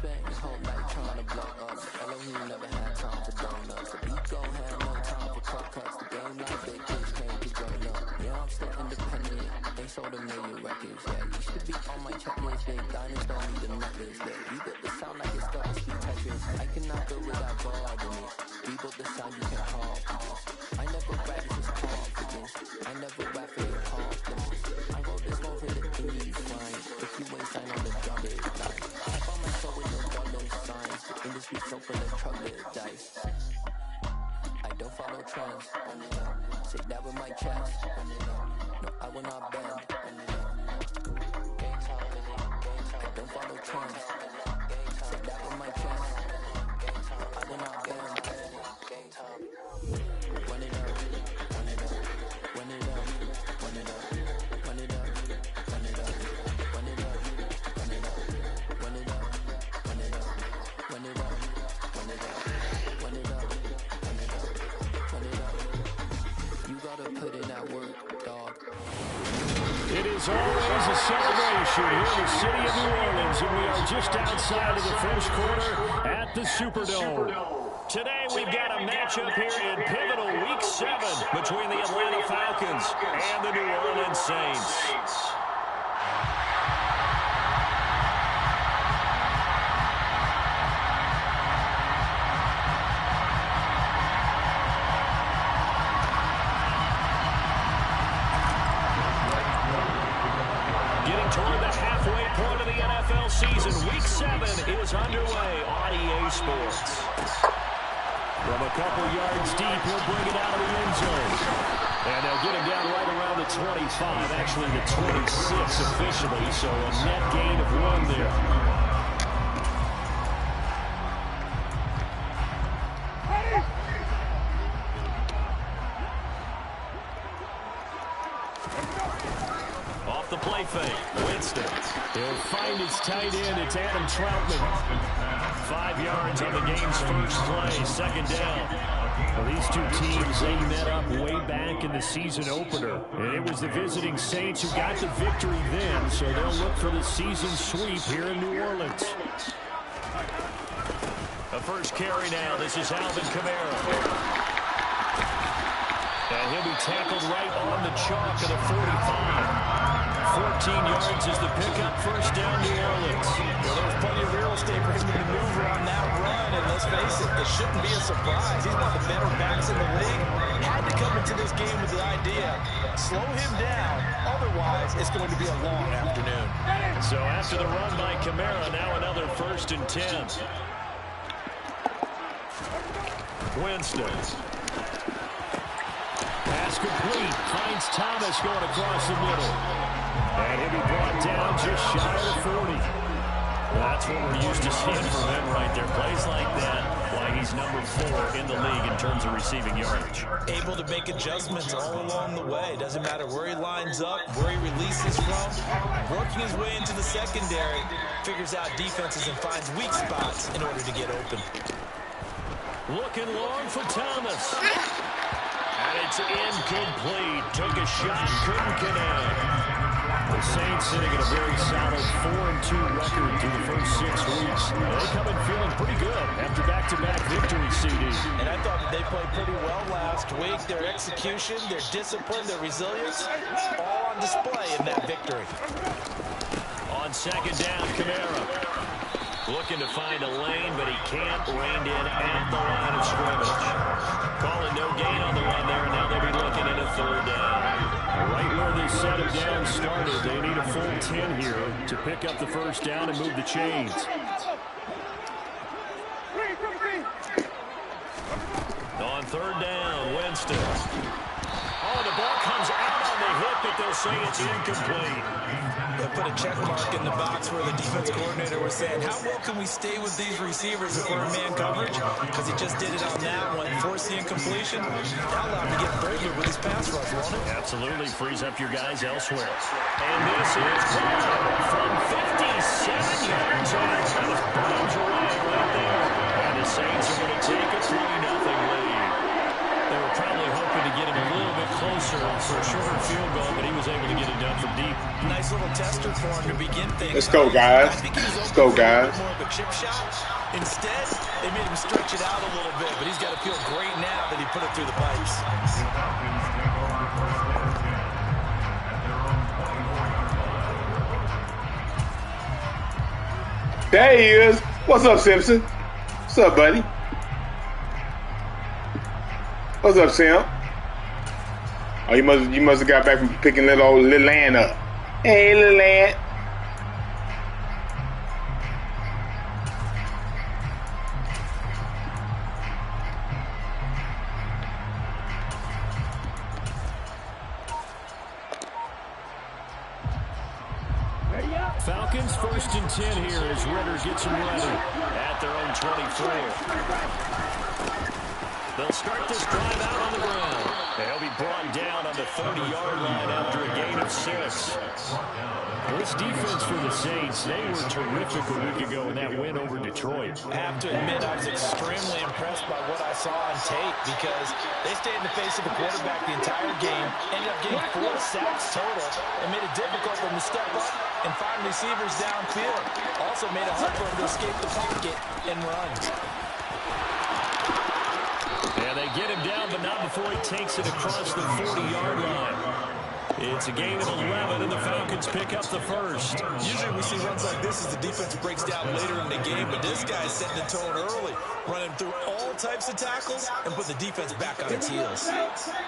spent his whole life trying to blow up. Elohim never had time for donuts. The Pico had no time for cut cuts. The game like big kids came to join up. Yeah, I'm still independent. They sold a million records. Yeah, used to be on my checklist. Big diamonds don't need a necklace. Look, we built the sound like it's got to speak Tetris. I cannot go without God in it. We built the sound you can hard for this. I never rap this is confidence. I never rap for your confidence. I wrote this one for the indie grind. If you ain't signed on the drum it, like I found myself with no dollar signs. The industry so full of troglodytes. I don't follow trends. Sit that with my chest. No, I will not bend. I don't follow trends. Sit that with my chest. No, I will not bend. Run it up, run it up, run it up, run it up, run it up, run it up, run it up, run it up, run it up, run it up, run it up, run it up, run it up, run it up, run it up. You gotta put in that work, dog. It is always a celebration here in the city of New Orleans, and we are just outside of the first quarter at the Superdome. Today we've got a matchup here in pivotal Week 7 between the Atlanta Falcons and the New Orleans Saints. Getting toward the halfway point of the NFL season, Week 7 is underway on EA Sports. From a couple yards deep, he'll bring it out of the end zone. And they'll get him down right around the 25, actually the 26 officially, so a net gain of 1 there. Off the play fake, Winston. He'll find his tight end. It's Adam Troutman. 5 yards on the game's first play, second down. Well, these two teams, they met up way back in the season opener. And it was the visiting Saints who got the victory then, so they'll look for the season sweep here in New Orleans. The first carry now. This is Alvin Kamara. And he'll be tackled right on the chalk of the 45. 14 yards is the pickup, first down New Orleans. Well, there's plenty of real estate for him to maneuver on that run, and let's face it, it shouldn't be a surprise. He's one of the better backs in the league. Had to come into this game with the idea, slow him down, otherwise it's going to be a long afternoon. So after the run by Kamara, now another 1st and 10. Winston. Pass complete. Finds Thomas going across the middle. And he'll be brought down just shy of the 40. That's what we're used to seeing from him right there. Plays like that, why he's number 4 in the league in terms of receiving yardage. Able to make adjustments all along the way. Doesn't matter where he lines up, where he releases from. Working his way into the secondary, figures out defenses and finds weak spots in order to get open. Looking long for Thomas. And it's incomplete. Took a shot, couldn't connect. The Saints sitting at a very solid 4-2 record through the first 6 weeks. They come in feeling pretty good after back-to-back victories, CD. And I thought that they played pretty well last week. Their execution, their discipline, their resilience, all on display in that victory. On second down, Kamara. Looking to find a lane, but he can't. Reined in at the line of scrimmage. Calling no gain on the run there, and now they'll be looking at a 3rd down. Right where they set him down started, they need a full 10 here to pick up the 1st down and move the chains. On 3rd down, Winston. Oh, the ball comes out on the hit, but they'll say it's incomplete. They'll put a check mark in the box where the defense coordinator was saying, how well can we stay with these receivers if we're in man coverage? Because he just did it on that one, forced the incompletion. That allowed him to get further with his pass rush, won't it? Absolutely, frees up your guys elsewhere. And this is from 57 yards out. That was bombs away right there. And the Saints are going to take a 3-0 lead. They were probably hoping to get him a little bit closer for a shorter field goal, but he was able to get it done from deep. Nice little tester for him to begin things. Let's go, guys. I think he was Let's open go, for a little guys. bit more of a chip shot. Instead, they made him stretch it out a little bit, but he's got to feel great now that he put it through the pipes. There he is. What's up, Simpson? What's up, buddy? What's up, Simp? Oh, you must have got back from picking little Ann up. Hey, little Ann. Falcons 1st and 10 here as Ritter gets them ready at their own 24. They'll start this drive out on the ground. They'll be brought down on the 30-yard line after a gain of 6. This defense for the Saints, they were terrific a week ago in that win over Detroit. I have to admit, I was extremely impressed by what I saw on tape because they stayed in the face of the quarterback the entire game, ended up getting 4 sacks total, and made it difficult for them to step up and find receivers downfield. Also made it hard for them to escape the pocket and run. And they get him down, but not before he takes it across the 40-yard line. It's a gain of 11, and the Falcons pick up the first. Usually we see runs like this as the defense breaks down later in the game, but this guy is setting the tone early, running through all types of tackles and put the defense back on its heels.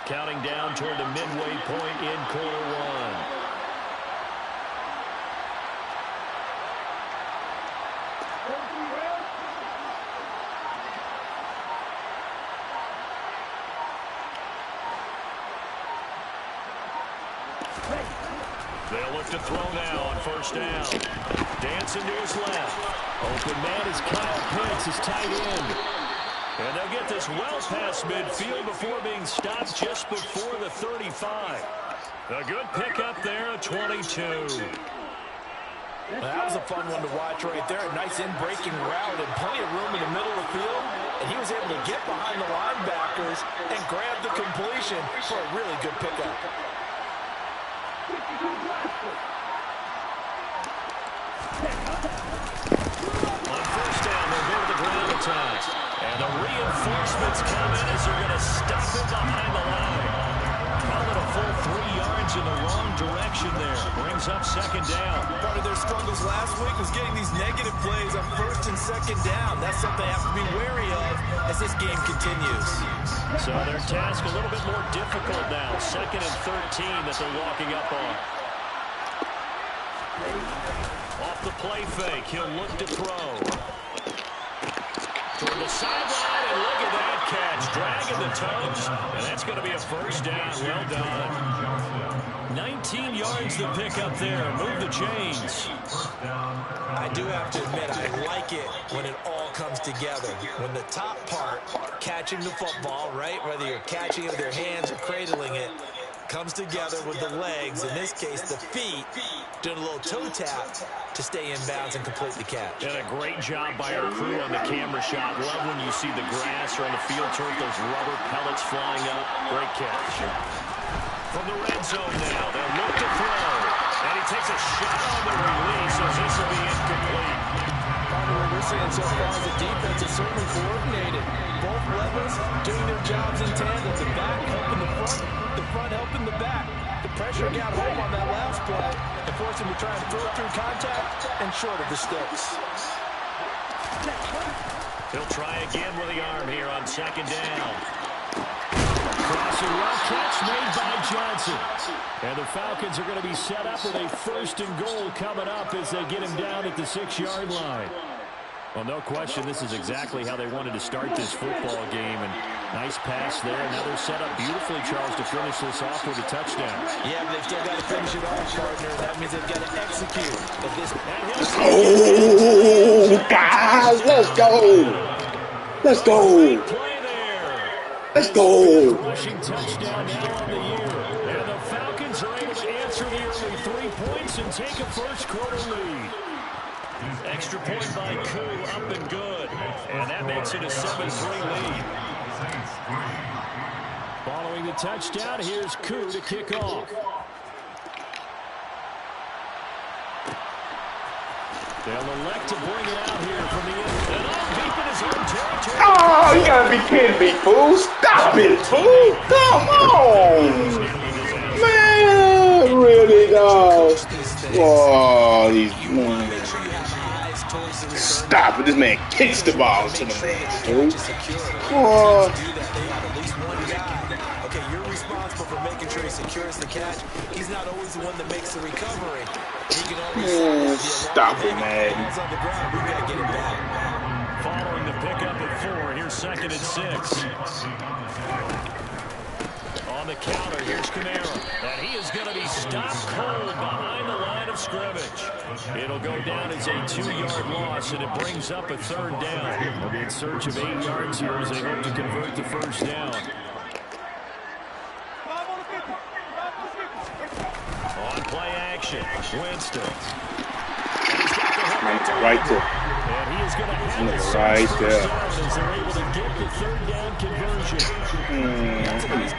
Counting down toward the midway point in quarter 1. They'll look to throw now on 1st down. Dancing to his left. Open man is Kyle Pitts, his tight end. And they'll get this well past midfield before being stopped just before the 35. A good pickup there at 22. That was a fun one to watch right there. A nice in-breaking route and plenty of room in the middle of the field. And he was able to get behind the linebackers and grab the completion for a really good pickup. On 1st down, they'll go to the ground attack. And the reinforcements come in as they're going to stop it behind the line. Call it a full 3 yards in the wrong direction there. Brings up 2nd down. Part of their struggles last week was getting these negative plays on 1st and 2nd down. That's something they have to be wary of as this game continues. So their task a little bit more difficult now. 2nd and 13 that they're walking up on. Off the play fake, he'll look to throw. Toward the sideline, and look at that catch. Dragging the toes, and that's going to be a 1st down. Well done. 19 yards to pick up there. Move the chains. I do have to admit, I like it when it all comes together. When the top part, catching the football, right, whether you're catching it with your hands or cradling it, comes together with the legs, in this case the feet, doing a little toe tap to stay in bounds and complete the catch. And a great job by our crew on the camera shot. Love when you see the grass or on the field turf, those rubber pellets flying up. Great catch. From the red zone now, they'll look to throw. And he takes a shot on the release as this will be incomplete. What we're seeing so far is the defense is certainly coordinated. Both levels doing their jobs in tandem. The back helping the front helping the back. The pressure got home on that last play and forced him to try and throw it through contact and short of the sticks. He'll try again with the arm here on 2nd down. Crossing route catch made by Johnson. And the Falcons are going to be set up with a 1st and goal coming up as they get him down at the 6-yard line. Well, no question, this is exactly how they wanted to start this football game. And nice pass there. Now they're set up beautifully, Charles, to finish this off with a touchdown. Yeah, but they've still got to finish it off, partner. That means they've got to execute. Oh, guys, let's go. Let's go. Let's go. Rushing touchdown now on the year. And the Falcons are able to answer the early 3 points and take a first quarter lead. Extra point by Koo, up and good. And that makes it a 7-3 lead. Following the touchdown, here's Koo to kick off. They'll elect to bring it out here from the end. And all deep in his own territory. Oh, you gotta be kidding me, fool. Stop it, fool. Come on. Man, really, dog. Oh, these man. Stop it. This man kicks the ball to the man, fool. Oh. Okay, you're responsible for making sure he secures the catch. He's not always the one that makes the recovery. He can always stop it, man. On the ground, we gotta get it back. Following the pickup at 4, here's 2nd and 6. On the counter, here's Camara. And he is going to be stopped cold behind the line of scrimmage. It'll go down as a 2-yard loss, and it brings up a 3rd down. They'll be in search of 8 yards here as they hope to convert the 1st down. On play action, Winston. Right there. And he is going to have it right there. As they're able to get the 3rd down conversion.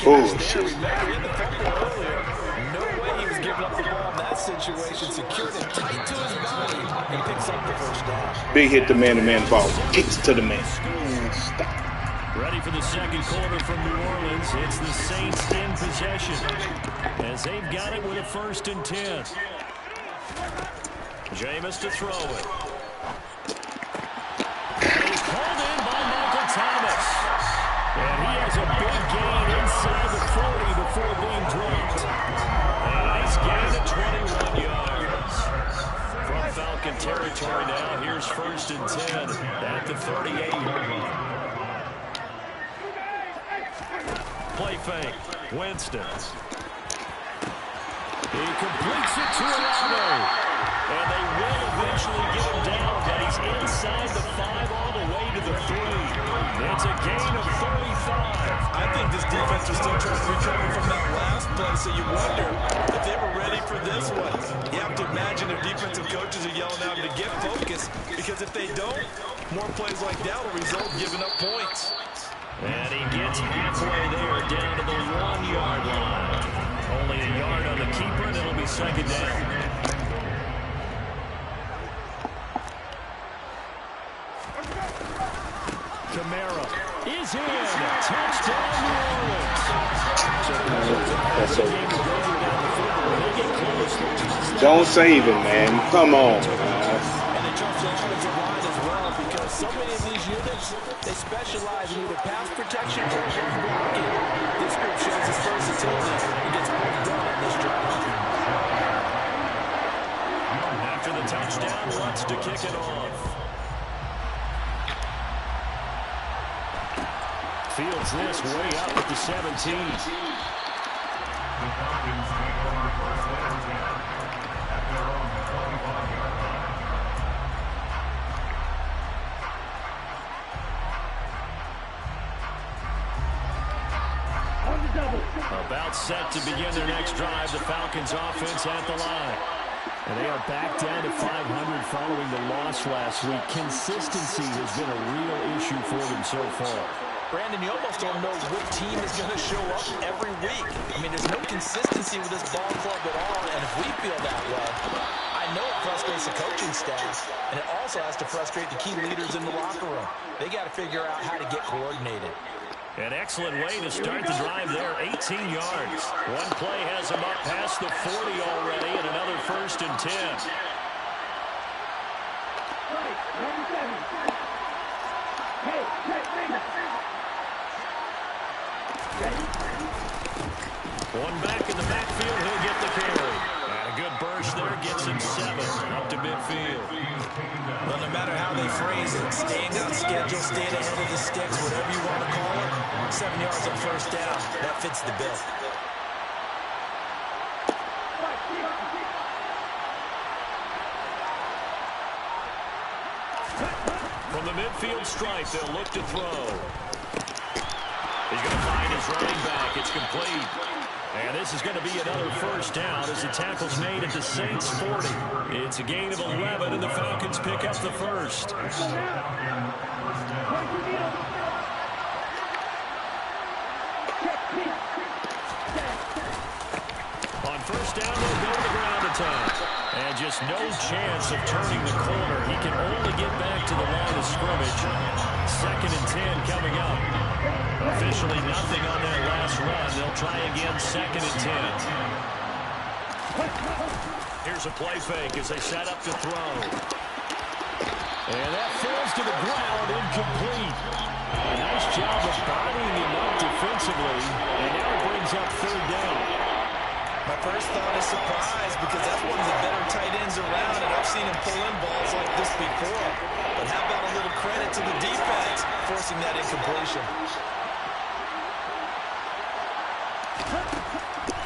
Bullshit. No way he was giving up the ball in that situation. Secured it tight to his body and picks up the 1st down. Big hit the man-to-man ball. Kicks to the man. Stop. Ready for the 2nd quarter from New Orleans. It's the Saints in possession as they've got it with a 1st and 10. Jameis to throw it. He's called in by Michael Thomas. And he has a big gain inside the 40 before being dropped. A nice gain of 21 yards. From Falcon territory now, here's 1st and 10 at the 38. Play fake. Winston. He completes it to Alamo. And they will eventually get him down, but he's inside the 5 all the way to the 3. It's a gain of 35. I think this defense was still trying to recover from that last play, so you wonder if they were ready for this one. You have to imagine their defensive coaches are yelling out to get focused, because if they don't, more plays like that will result in giving up points. And he gets halfway there, down to the 1-yard line. Only a yard on the keeper, and it'll be 2nd down. Camara is in. Touchdown, New Orleans. Don't save him, man. Come on. And they trust the offensive line as well, because so many of these units, they specialize in either pass protection or blocking. This group shows its versatility and gets both done on this drive. After the touchdown, wants to kick it off. Fields this way up at the 17. About set to begin their next drive, the Falcons offense at the line. And they are back down to 500 following the loss last week. Consistency has been a real issue for them so far. Brandon, you almost don't know what team is going to show up every week. I mean, there's no consistency with this ball club at all, and if we feel that way, I know it frustrates the coaching staff, and it also has to frustrate the key leaders in the locker room. They got to figure out how to get coordinated. An excellent way to start the drive there, 18 yards. One play has them up past the 40 already, and another 1st and 10. One back in the backfield, he'll get the carry. And a good burst there gets him 7 up to midfield. Well, no matter how they phrase it, staying on schedule, staying ahead of the sticks, whatever you want to call it, 7 yards on 1st down, that fits the bill. From the midfield stripe, they'll look to throw. He's going to find his running back. It's complete. And this is going to be another 1st down as the tackle's made at the Saints 40. It's a gain of 11, and the Falcons pick up the 1st. On 1st down, they'll go to the ground attack. And just no chance of turning the corner. He can only get back to the line of scrimmage. 2nd and 10 coming up. Officially nothing on that last run. They'll try again 2nd and 10. Here's a play fake as they set up to throw. And that falls to the ground, incomplete. A nice job of bodying him up defensively. And now it brings up 3rd down. My first thought is surprise because that's one of the better tight ends around, and I've seen him pull in balls like this before. But how about a little credit to the defense forcing that incompletion?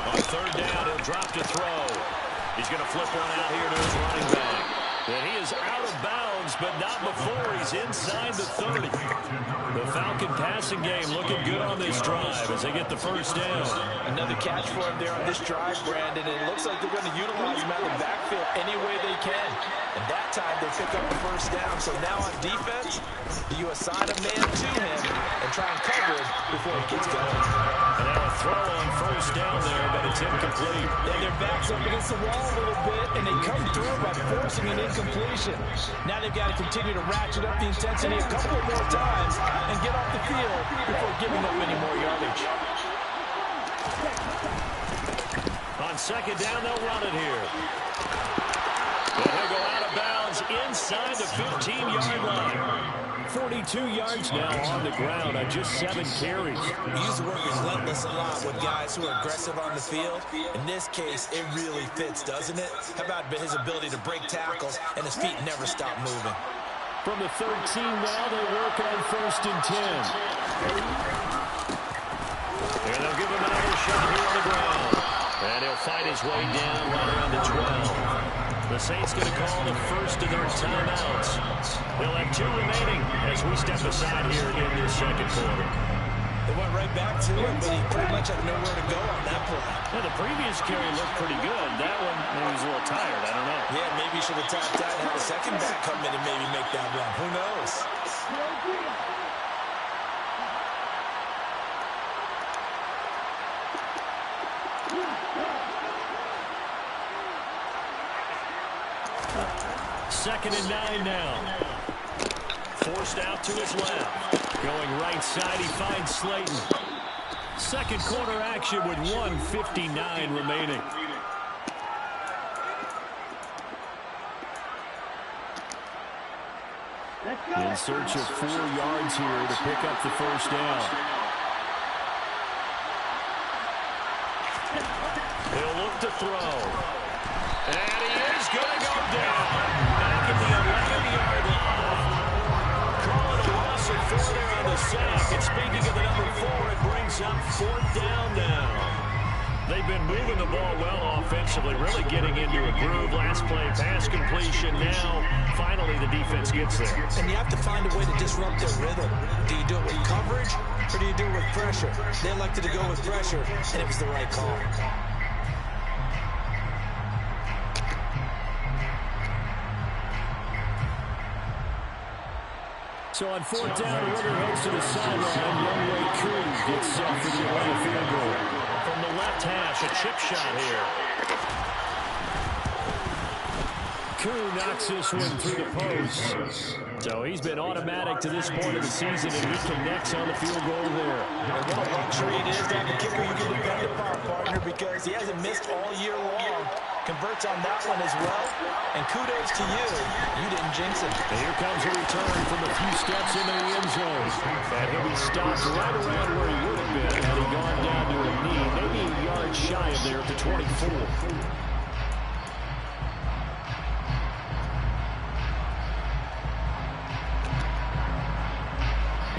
On 3rd down, he'll drop to throw. He's going to flip one out here to his running back. And he is out of bounds, but not before he's inside the 30. The Falcon passing game looking good on this drive as they get the 1st down. Another catch for him there on this drive, Brandon, and it looks like they're going to utilize him out of the backfield any way they can. And that time they pick up the 1st down. So now on defense, you assign a man to him and try and cover it before he gets going. And now a throw on 1st down there, but it's incomplete. And their backs up against the wall a little bit, and they come through by forcing an incompletion. Now they've got to continue to ratchet up the intensity a couple more times and get off the field before giving up any more yardage. On 2nd down, they'll run it here. And he'll go out of bounds inside the 15-yard line. 42 yards now on the ground on just 7 carries. You use the word relentless a lot with guys who are aggressive on the field. In this case, it really fits, doesn't it? How about his ability to break tackles and his feet never stop moving? From the 13 now, they work on 1st and 10. And they'll give him another shot here on the ground. And he'll fight his way down right around the 12. The Saints going to call the first of their timeouts. They'll have 2 remaining as we step aside here in this 2nd quarter. They went right back to it, but he pretty much had nowhere to go on that play. Yeah, the previous carry looked pretty good. That one, maybe he was a little tired. I don't know. Yeah, maybe he should have tapped out and had a second back come in and maybe make that run. Who knows? Second and 9 now. Forced out to his left. Going right side, he finds Slayton. 2nd quarter action with 1:59 remaining. In search of 4 yards here to pick up the 1st down. He'll look to throw. And he is going to go down. Back at the 11-yard line. Call it a loss of 4 there on the sack. And speaking of the number 4, it brings up 4th down now. They've been moving the ball well offensively, really getting into a groove. Last play, pass completion. Now, finally, the defense gets there. And you have to find a way to disrupt their rhythm. Do you do it with coverage, or do you do it with pressure? They elected to go with pressure, and it was the right call. So on 4th down, Ritter heads to the sideline. Youngway Koo gets set for the Atlanta field goal. From the left hash, a chip shot here. Koo knocks this one through the post. So he's been automatic to this point of the season, and he connects on the field goal there. And what a luxury it is to have a kicker you can depend upon, partner, because he hasn't missed all year long. Converts on that one as well. And kudos to you. You didn't jinx it. And here comes a return from a few steps into the end zone. And he'll be stopped right around where he would have been had he gone down to a knee. Maybe a yard shy of there at the 24.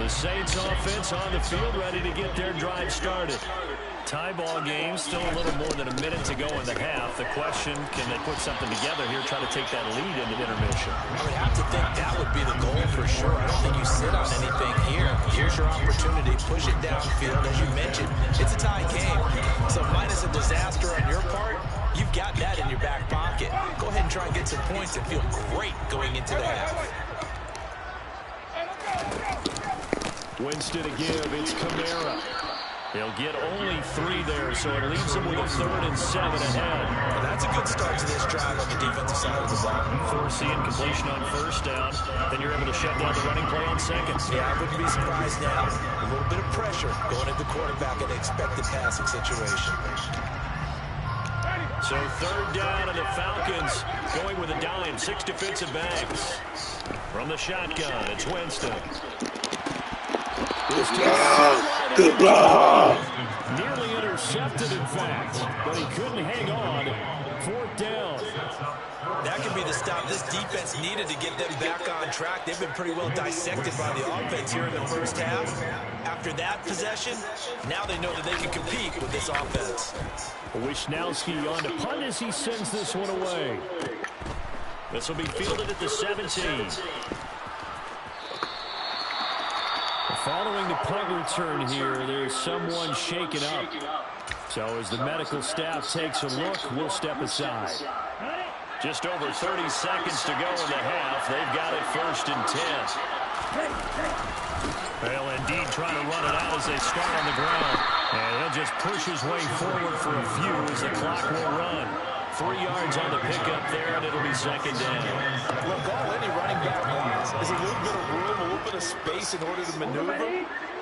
The Saints offense on the field, ready to get their drive started. Tie ball game, still a little more than a minute to go in the half. The question, can they put something together here, try to take that lead into intermission? I would have to think that would be the goal for sure. I don't think you sit on anything here. Here's your opportunity. Push it downfield. As you mentioned, it's a tie game. So minus a disaster on your part, you've got that in your back pocket. Go ahead and try and get some points and feel great going into the half. Winston to give, it's Kamara. He'll get only 3 there, so it leaves him with a 3rd and 7 ahead. And that's a good start to this drive on the defensive side of the ball. Force the incompletion on 1st down. Then you're able to shut down the running play on 2nd. Yeah, I wouldn't be surprised now. A little bit of pressure going at the quarterback in an expected passing situation. So 3rd down, and the Falcons going with a dime. 6 defensive backs. From the shotgun, it's Winston. Good block. Nearly intercepted, in fact, but he couldn't hang on. 4th down. That could be the stop this defense needed to get them back on track. They've been pretty well dissected by the offense here in the first half. After that possession, now they know that they can compete with this offense. Wisnowski on to punt as he sends this one away. This will be fielded at the 17. Following the punt return here, there's someone shaken up. So as the medical staff takes a look, we'll step aside. Just over 30 seconds to go in the half. They've got it 1st and 10. They'll indeed try to run it out as they start on the ground. And he'll just push his way forward for a few as the clock will run. 3 yards on the pickup there, and it'll be 2nd down. Look, all any running back wants is a little bit of room, a little bit of space in order to maneuver.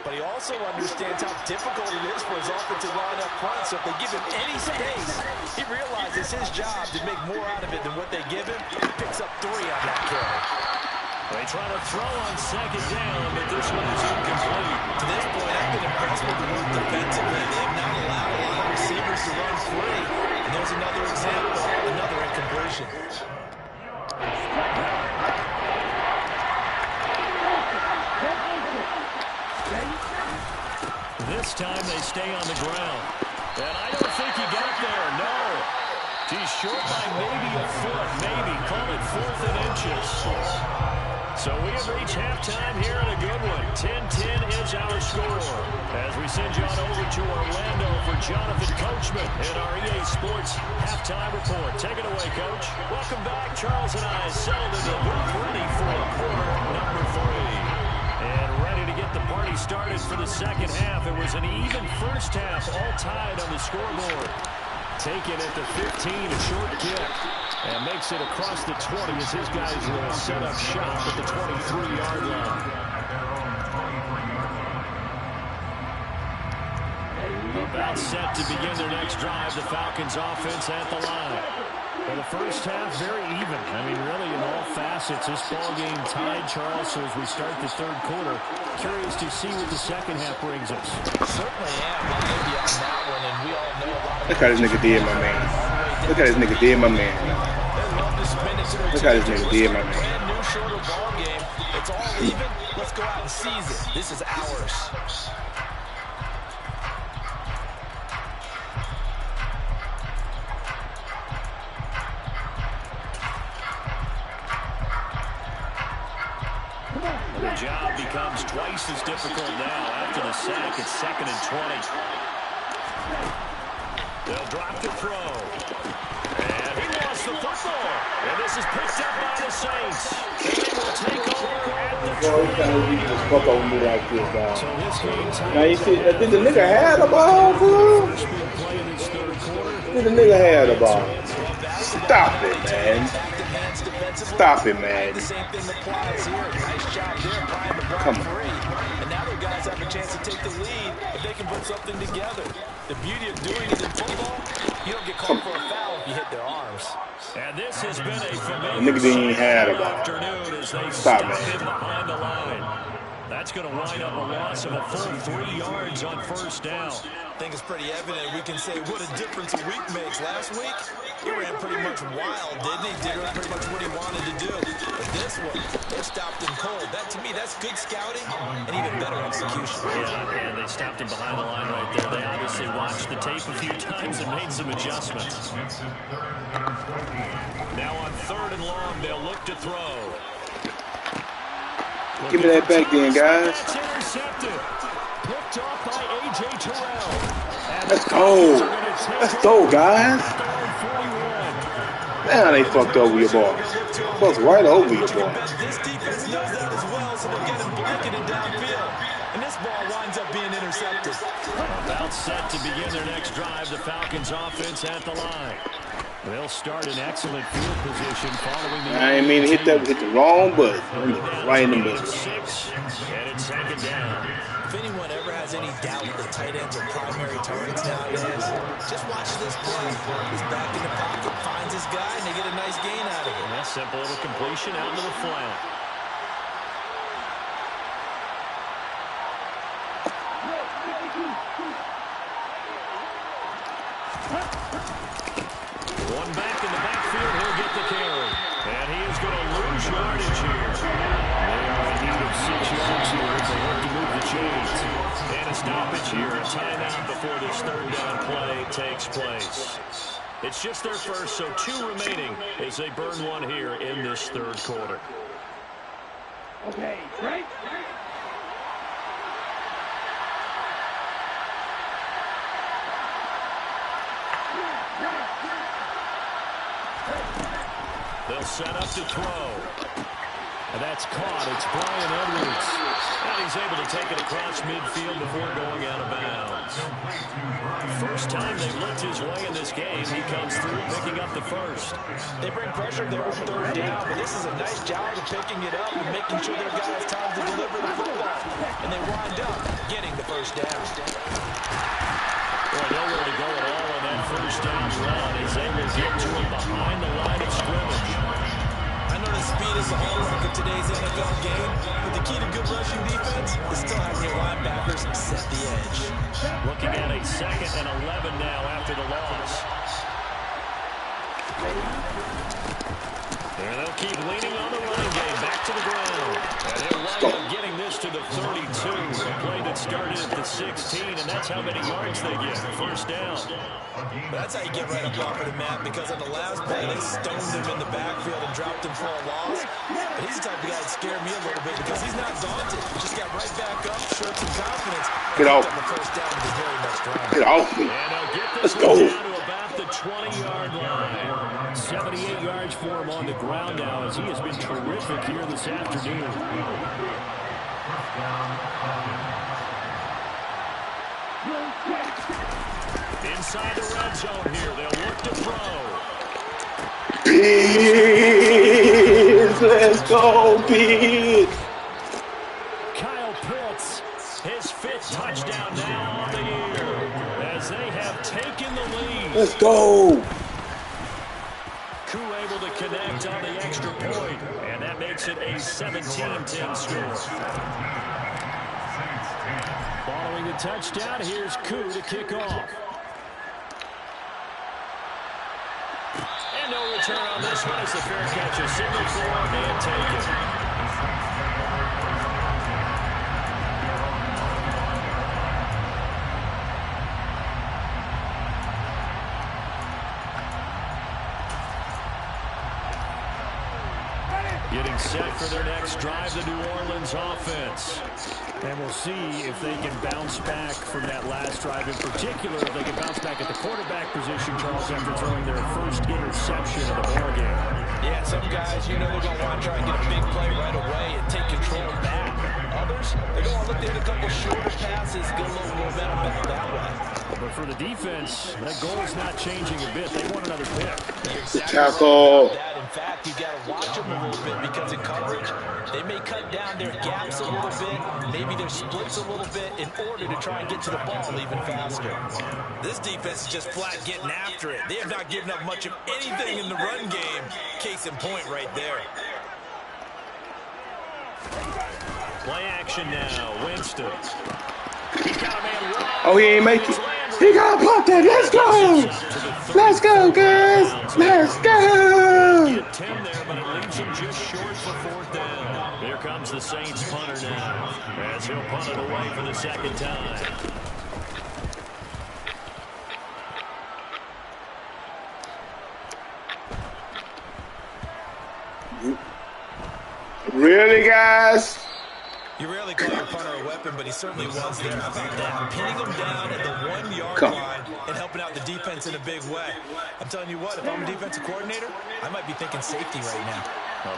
But he also understands how difficult it is for his offensive line up front. So if they give him any space, he realizes his job to make more out of it than what they give him. He picks up 3 on that carry. They try to throw on 2nd down, but this one is incomplete. To this point, I've been impressed with the work defensively. They've not allowed a lot of receivers to run free. And there's another example, another incompletion. This time they stay on the ground. And I don't think he got there, no. He's short by maybe a foot, maybe. Call it 4th and inches. So we have reached halftime here in a good one. 10-10 is our score. As we send you on over to Orlando for Jonathan Coachman in our EA Sports Halftime Report. Take it away, Coach. Welcome back. Charles and I settled in the booth ready for quarter number 3. And ready to get the party started for the 2nd half. It was an even first half, all tied on the scoreboard. Taken at the 15, a short kick. And makes it across the 20 as his guys will set up shop at the 23-yard line. About set to begin their next drive, the Falcons offense at the line. Well, the first half, very even. I mean, really in all facets, this ball game tied, Charles. So as we start the 3rd quarter, curious to see what the 2nd half brings us. Certainly am. I'm with you on that one, and we all know a lot of Look how this nigga did, my man. Look how this nigga did, my man. Look how this nigga did, my man. Brand new, shorter ball game. It's all even. Let's go out and seize it. This is ours. The job becomes twice as difficult now. After the sack, it's 2nd and 20. They'll drop the throw. And he lost the football. And this is picked up by the Saints. And they will take over at the 20. Fuck on me like this, dog. So this game time. Now you see, did the nigga have the ball, bro? Did the nigga have the ball? Stop it, man. Stop it, man. Come on. And now their guys have a chance to take the lead if they can put something together. The beauty of doing it in football, you don't get called for a foul if you hit their arms. And this has been a familiar Nigga didn't even have the ball. afternoon as they Stop stop it. him behind the line. That's going to wind up a loss of a full 3 yards on 1st down. I think it's pretty evident we can say what a difference a week makes. Last week, he ran pretty much wild, didn't he? Did pretty much what he wanted to do. But this one, they stopped him cold. That, to me, that's good scouting and even better execution. Yeah, and they stopped him behind the line right there. They obviously watched the tape a few times and made some adjustments. Now on 3rd and long, they'll look to throw. Give me that back then, guys. It's intercepted. Picked off by A.J. Terrell. Let's go. Let's go, guys. Now they fucked over your ball. Fucked right over your ball. This defense knows that as well, so they're getting blanketed downfield. And this this ball winds up being intercepted. About set to begin their next drive. The Falcons offense at the line. They'll start in excellent field position following the... I ain't mean to hit the wrong button. Right in the middle. 6, and it's second down. If anyone ever has any doubt that tight ends are primary targets nowadays, just watch this play. He's back in the pocket, finds his guy, and they get a nice gain out of it. And that simple little completion out to the flat. One back in the backfield, he'll get the carry. And he is going to lose yardage here. They are in need of 6 yards here as they look to move the chains. And a stoppage here, a timeout before this third down play takes place. It's just their first, so 2 remaining as they burn one here in this third quarter. Okay, right? They'll set up to throw. And that's caught. It's Brian Edwards. And he's able to take it across midfield before going out of bounds. First time they've looked his way in this game. He comes through picking up the first. They bring pressure there on third down, but this is a nice job of picking it up and making sure their guys have time to deliver the football. And they wind up getting the first down. Boy, nowhere to go at all on that first down run as they will get to him behind the line of scrimmage. I know the speed is the hallmark of today's NFL game, but the key to good rushing defense is still having your linebackers set the edge. Looking at a 2nd and 11 now after the loss. And they'll keep leaning on the running game back to the ground. And they'll wind up getting this to the 32. A play that started at the 16, and that's how many yards they get. First down. That's how you get right up off of the map, because on the last play, they stoned him in the backfield and dropped him for a loss. But he's the type of guy that scared me a little bit because he's not daunted. Just got right back up, showed some confidence. Get off. The first down to the very next round. Get off me. And they'll get Let's this go. down to about the 20-yard line. 78 yards for him on the ground now as he has been terrific here this afternoon. Inside the red zone here, they'll look to throw. Pitts, let's go, Pitts. Kyle Pitts, his 5th touchdown now on the year as they have taken the lead. Let's go. Koo able to connect on the extra point, and that makes it a 17-10 score. Following the touchdown, here's Koo to kick off. And no return on this one as the fair catch is signaled for and taken. Getting set for their next drive, the New Orleans offense. And we'll see if they can bounce back from that last drive. In particular, if they can bounce back at the quarterback position, Charles, after throwing their first interception of the ball game. Yeah, some guys, you know, they're going to want to try and get a big play right away and take control back. Others, they're going to look to hit a couple shorter passes, get a little momentum back that way. But for the defense, that goal is not changing a bit. They want another pick. Exactly Tackle. right. In fact, you got to watch them a little bit because in coverage, they may cut down their gaps a little bit, maybe their splits a little bit in order to try and get to the ball even faster. This defense is just flat getting after it. They have not given up much of anything in the run game. Case in point right there. Play action now. Winston. He's got a man wide. Oh, he ain't make it. He got punted. Let's go. Let's go, guys. Let's go. Get 10 there, but it leaves him just short for 4th down. Here comes the Saints punter now as he'll punt it away for the 2nd time. Really, guys? You rarely call your punter a weapon, but he certainly was there. How about that? Pinning him down at the 1-yard line and helping out the defense in a big way. I'm telling you what, if I'm a defensive coordinator, I might be thinking safety right now.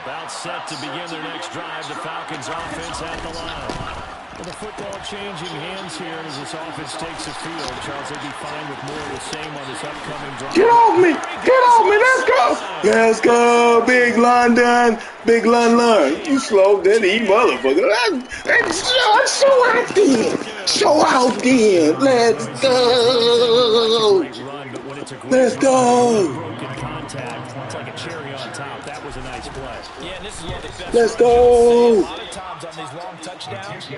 About set to begin their next drive. The Falcons offense at the line. Well, the football changing hands here as this offense takes the field. Charles, they'll be fine with more of the same on this upcoming drive. Get off me! Get off me! Let's go! Let's go, Big London! Big London! You slow daddy motherfucker. Show out then! Show out then! Let's go! Let's go! It's like a cherry on top. That was a nice play. Yeah, and this is one of the best. Let's go! A lot of times on these long touchdowns,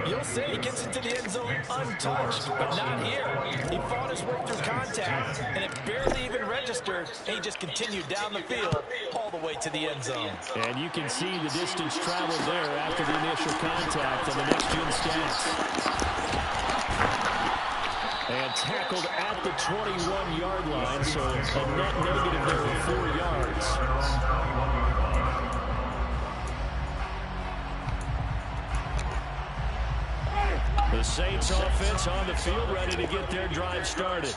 you'll say he gets into the end zone untouched, but not here. He fought his way through contact, and it barely even registered, and he just continued down the field all the way to the end zone. And you can see the distance traveled there after the initial contact on the next-gen stats. And tackled at the 21-yard line, so a net negative there of 4 yards. The Saints offense on the field, ready to get their drive started.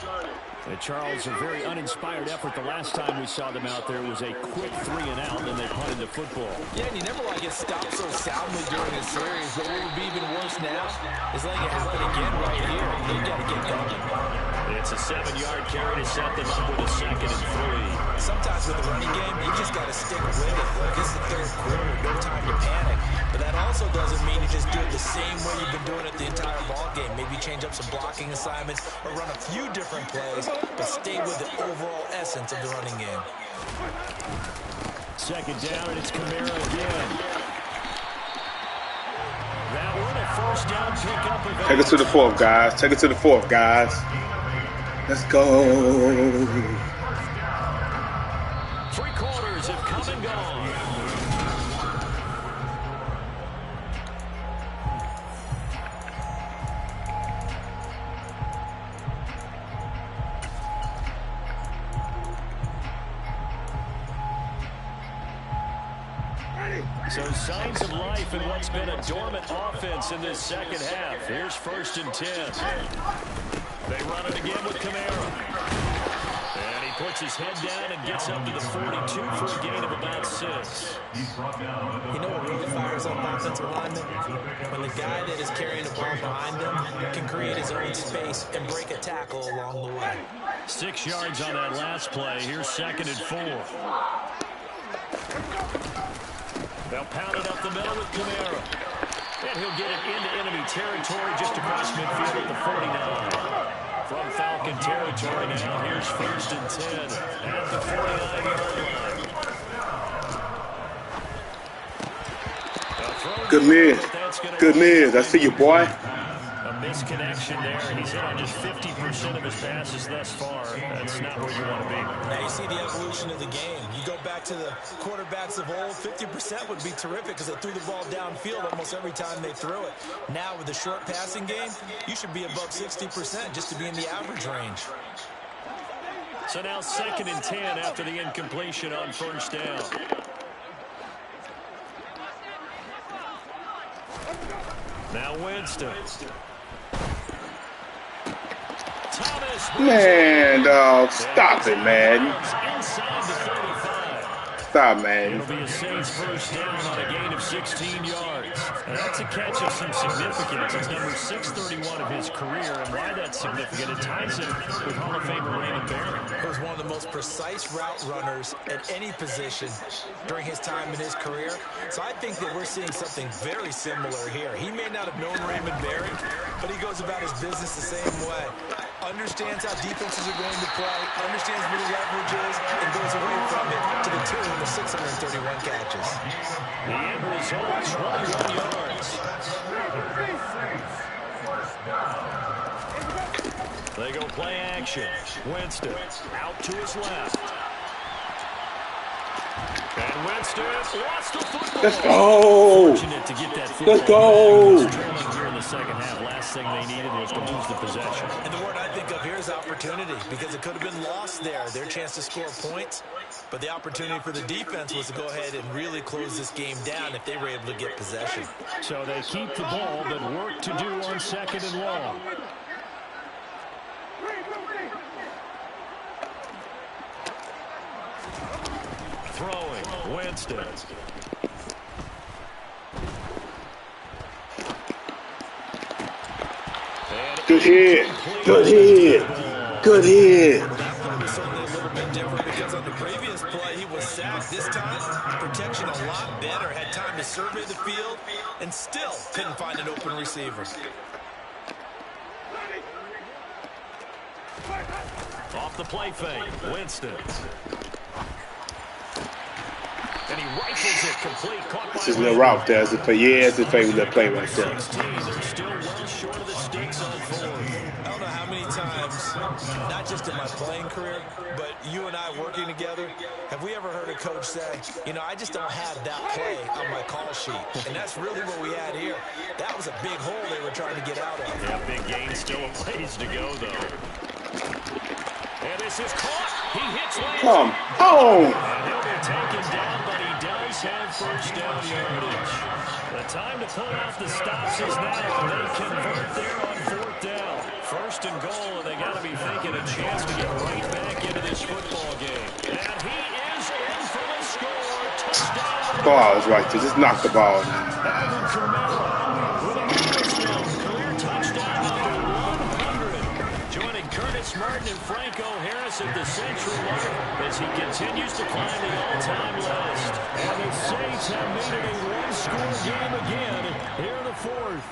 And Charles, a very uninspired effort. The last time we saw them out there was a quick 3-and-out, and they punted the football. Yeah, and you never want to get stopped so soundly during a series, but what would be even worse now is letting it happen again right here. You got to get going. It's a 7-yard carry to set them up with a 2nd and 3. Sometimes with the running game, you just got to stick with it. This is the third quarter, no time to panic. But that also doesn't mean you just do it the same way you've been doing it the entire ball game. Maybe change up some blocking assignments or run a few different plays, but stay with the overall essence of the running game. 2nd down, and it's Kamara again. That one, a 1st down pickup. Take it to the 4th, guys. Take it to the 4th, guys. Let's go. 3 quarters have come and gone. So signs of life in what's been a dormant offense in this 2nd half. Here's 1st and 10. They run it again with Kamara. And he puts his head down and gets up to the 42 for a gain of about 6. You know what really fires up offensive linemen? When the guy that is carrying the ball behind them can create his own space and break a tackle along the way. 6 yards on that last play. Here's 2nd and 4. They'll pound it up the middle with Kamara. And he'll get it into enemy territory just across midfield at the 49. From Falcon territory now, here's 1st and 10 at the 49-yard line. Good news. Good news. I see you, boy. A misconnection there, and he's hit on just 50% of his passes thus far. That's not where you want to be. Now you see the evolution of the game. You go back to the quarterbacks of old, 50% would be terrific because they threw the ball downfield almost every time they threw it. Now with the short passing game, you should be above 60% just to be in the average range. So now 2nd and 10 after the incompletion on 1st down. Now Winston. Man, dog, stop it, man. Stop, man. It'll be a Saints 1st down on a gain of 16 yards. And that's a catch of some significance. It's number 631 of his career, and why that's significant, it ties him with Hall of Famer Raymond Barry. He was one of the most precise route runners at any position during his time in his career. So I think that we're seeing something very similar here. He may not have known Raymond Barry, but he goes about his business the same way. Understands how defenses are going to play, understands where the leverage is, and goes away from it to the tune of 631 catches. The end result, 21 yards. They go play action. Winston out to his left. And Winston lost the football. Let's go. Fortunate to get that football. Let's go. Trailing here in the 2nd half. Last thing they needed was to lose the possession. And the word I think of here is opportunity, because it could have been lost there. Their chance to score points, but the opportunity for the defense was to go ahead and really close this game down if they were able to get possession. So they keep the ball, but work to do on 2nd and long. Throwing, Winston. Good hit. Good hit. Good hit. That play was certainly a little bit different because on the previous play, he was sacked. This time, protection a lot better. Had time to survey the field and still couldn't find an open receiver. Off the play fake, Winston. And he rifles it complete. Caught by This is the route there. It's a favorite play right there. 16. They're still well short of the sticks on fourth. I don't know how many times, not just in my playing career, but you and I working together, have we ever heard a coach say, you know, I just don't have that play on my call sheet. And that's really what we had here. That was a big hole they were trying to get out of. Yeah, big gain. Still a ways to go, though. And this is caught. He hits late. Come on. And he'll be taken down, but he does have first down yardage. The time to pull out the stops is now. They convert there on fourth down. First and goal, and they got to be thinking a chance to get right back into this football game. And he is in for the score. Touchdown. Ball is right there. Just knock the ball down. Career touchdown number 100. Joining Curtis Martin and Franco Harris at the century mark as he continues to climb the all-time list. And the Saints have made it a one-score game again here in the fourth.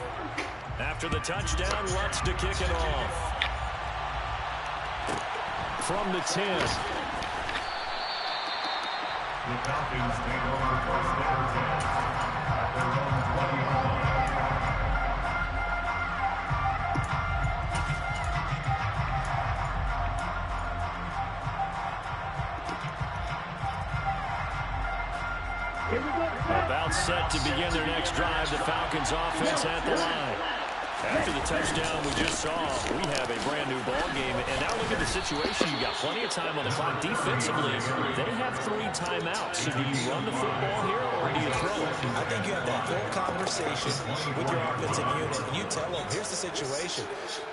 After the touchdown, Lutz to kick it off. From the 10. The Falcons take over first down at their own 20-yard line. About set to begin their next drive. The Falcons offense at the line. After the touchdown we just saw, we have a brand new ball game. And now look at the situation. You got plenty of time on the clock. Defensively, they have 3 timeouts. So do you run the football here or do you throw it? I think you have that full conversation with your offensive unit. And you tell them, here's the situation.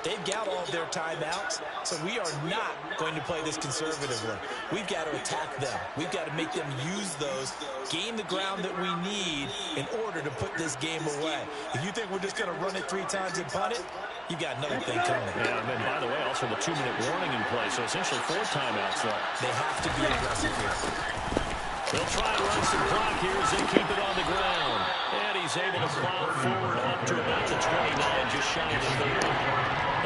They've got all of their timeouts, so we are not going to play this conservatively. We've got to attack them. We've got to make them use those, gain the ground that we need in order to put this game away. If you think we're just going to run it 3 times and punt it, you got another thing coming. Yeah, and by the way, also the 2-minute warning in play, so essentially 4 timeouts left. They have to be aggressive here. They'll try and run some clock here as they keep it on the ground. And he's able to plow forward up to about the 29, just shy of the 30.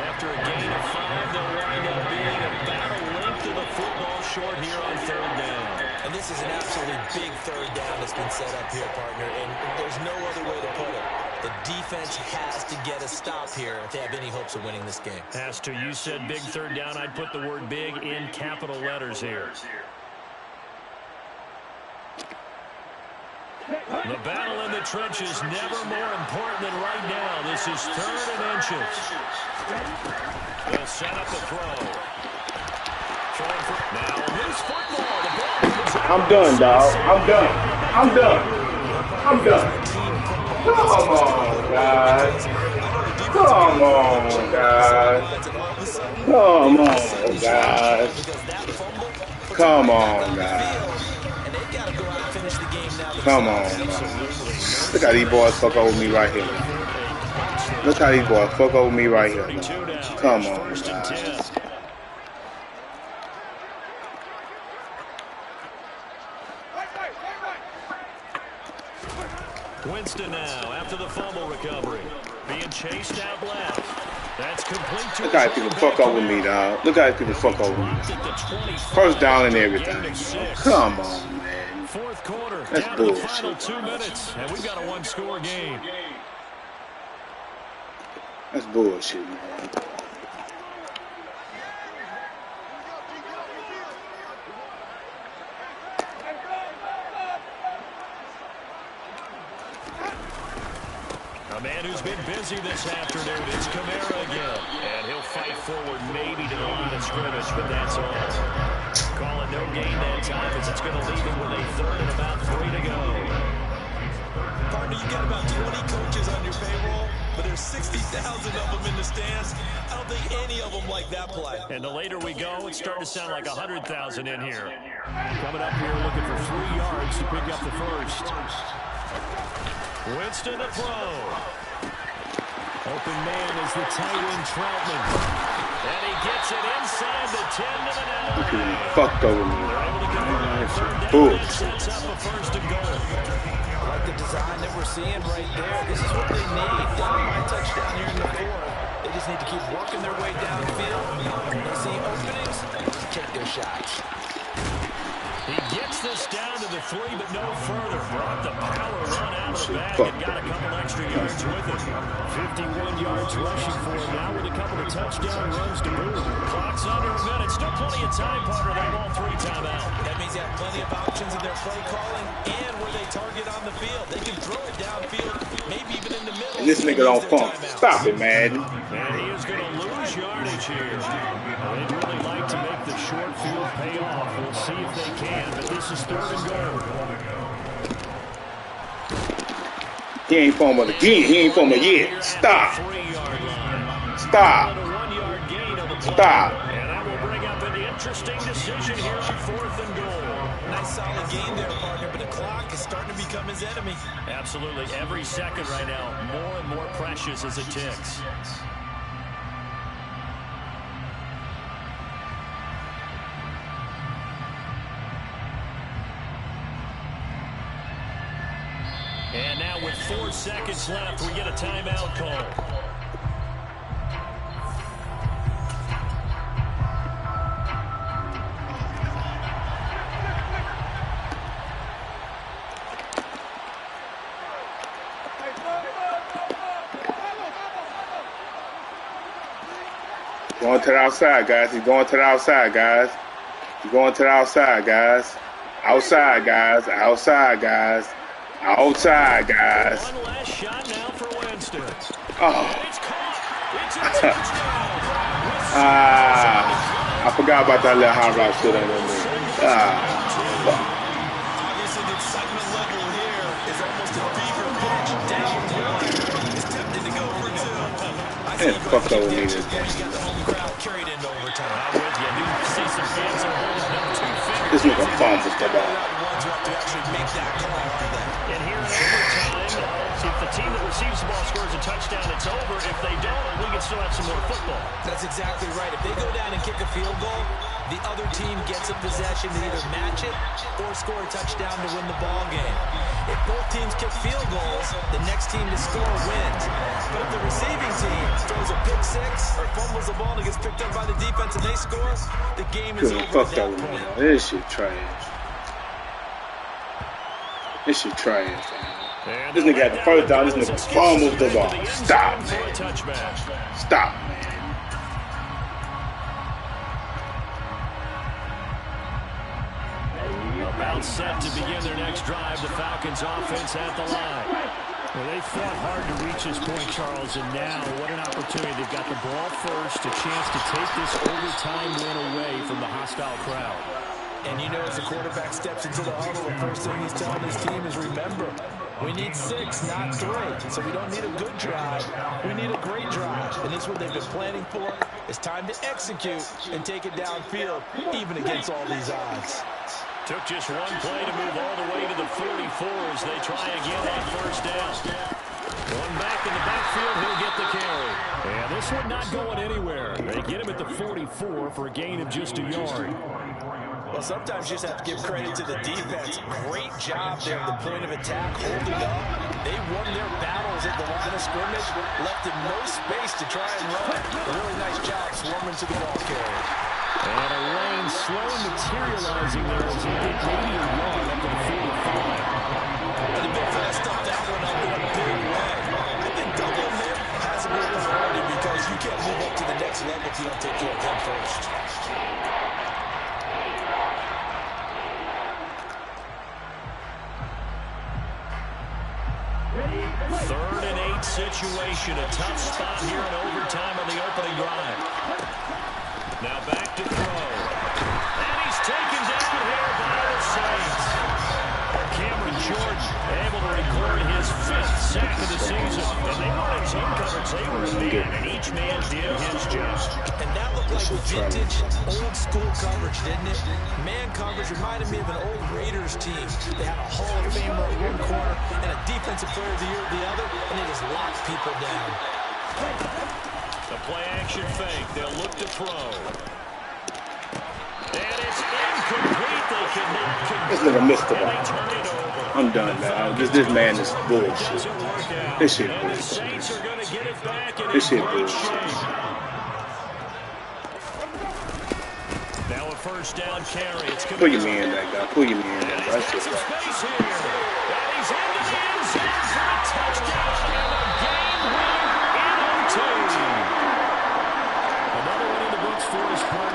After a gain of 5, they'll wind up being about a length of the football short here on third down. And this is an absolutely big third down that's been set up here, partner, and there's no other way to put it. The defense has to get a stop here if they have any hopes of winning this game. Has to. You said big third down. I'd put the word big in capital letters here. The battle in the trenches never more important than right now. This is 3rd and inches. They'll set up the throw. Now, loose football. The ball comes out. I'm done, dog. I'm done. I'm done. I'm done. Come on, guys. Come on, guys. Come on, guys. Come on, guys. Come on, guys. Look how these boys fuck over me right here. Look how these boys fuck over me right here. Come on, guys. Winston now after the fumble recovery. Being chased out left. That's complete to Look how people fuck over me, dog. Look how people fuck over me. First down and everything. Come on, man. Fourth quarter. That's down to the bullshit. final 2 minutes. And we've got a one-score game. That's bullshit, man. A man who's been busy this afternoon is Kamara again. And he'll fight forward maybe to the line of scrimmage, but that's all. Call it no gain that time as it's going to leave him with a 3rd and about 3 to go. Partner, you got about 20 coaches on your payroll, but there's 60,000 of them in the stands. I don't think any of them like that play. And the later we go, it's starting to sound like 100,000 in here. Coming up here looking for 3 yards to pick up the first. Winston to throw. Open man is the tight end, Troutman. And he gets it inside the 10 to the 9. Fucked over me. They're able to convert on third down. Bullshit. Sets up a first and goal. I like the design that we're seeing right there. This is what they need. They don't mind touchdown here in the fourth. They just need to keep working their way downfield. When they see openings, just take their shots. He gets this down to the 3, but no further. Brought the power run out of the bag and got a couple extra yards with it. 51 yards rushing for him now with a couple of touchdown runs to boot. Clock's under a minute. Still plenty of time, partner. They have all 3 timeout. That means they have plenty of options in their play calling and where they target on the field. They can throw it downfield, maybe even in the middle. And this nigga don't funk. Stop it, man. And he is going to lose yardage here. They'd really like to make the short field pay off. We'll see if they can, but this is third and goal. He ain't fumbled again. He ain't fumbled yet. Stop. Stop. Stop. And that will bring up an interesting decision here on fourth and goal. Nice solid game there, partner, but the clock is starting to become his enemy. Absolutely. Every second right now, more and more precious as it ticks. And now with 4 seconds left, we get a timeout call. Going to the outside, guys. He's going to the outside, guys. He's going to the outside, guys. Outside, guys. Outside, guys. Outside, guys. One last shot now for Winston. Oh. It's caught. It's a touchdown. I forgot about that little hot rock shit on there. Obviously, the excitement level here is almost a fever pitch. Down one. He's tempted to go for 2. I see you fucked over me. you got the home crowd carried into overtime. I'm with you. You see some fans are holding up 2 fingers. This nigga fumbled the ball. Ones who have to actually make that call, aren't they? And here in overtime, if the team that receives the ball scores a touchdown, it's over. If they don't, we can still have some more football. That's exactly right. If they go down and kick a field goal, the other team gets a possession to either match it or score a touchdown to win the ball game. If both teams kick field goals, the next team to score wins. But if the receiving team throws a pick 6 or fumbles the ball and gets picked up by the defense and they score, the game is over at that point. This shit trash. This shit trash, man. This nigga had the first down. This nigga fumbled the ball. Stop, man. Stop, man. About set to begin their next drive. The Falcons offense at the line. Well, they fought hard to reach this point, Charles, and now what an opportunity. They've got the ball first, a chance to take this overtime win away from the hostile crowd. And you know, as the quarterback steps into the huddle, the first thing he's telling his team is, remember, we need 6, not 3. So we don't need a good drive. We need a great drive. And this is what they've been planning for. It's time to execute and take it downfield, even against all these odds. Took just one play to move all the way to the 44 as they try again on first down. One back in the backfield, he'll get the carry. And this one not going anywhere. They get him at the 44 for a gain of just a yard. Well, sometimes you just have to give credit to the defense. Great job there at the point of attack, holding up. They won their battles at the line of scrimmage, left him no space to try and run. A really nice job swarming to the ball carrier. And a lane slow materializing there as he gets maybe a yard up to the 45. And the big fella stuffed that one up in a big way. I think doubling him has a real priority because you can't move up to the next level if you don't take care of him first. Third and 8 situation. A tough spot here in overtime on the opening drive. Now back to throw. And he's taken down here by the Saints. Cameron Jordan able to record his 5th sack of the season. And they weren't in zone coverage. They were in man, and each man did his job. And that looked like vintage, old-school coverage, didn't it? Man coverage reminded me of an old Raiders team. They had a Hall of Famer at one corner and a defensive player of the year at the other, and they just locked people down. The play action fake. They'll look to throw. And it's incomplete. They cannot complete. This nigga missed the And ball. they turn it over. I'm done, man. This man is bullshit. This shit And the bullshit. Saints are going to get it back in This shit great bullshit. shape. Now a first down carry. It's going Put to your man back, guy. Put your man back. That's some it. space here.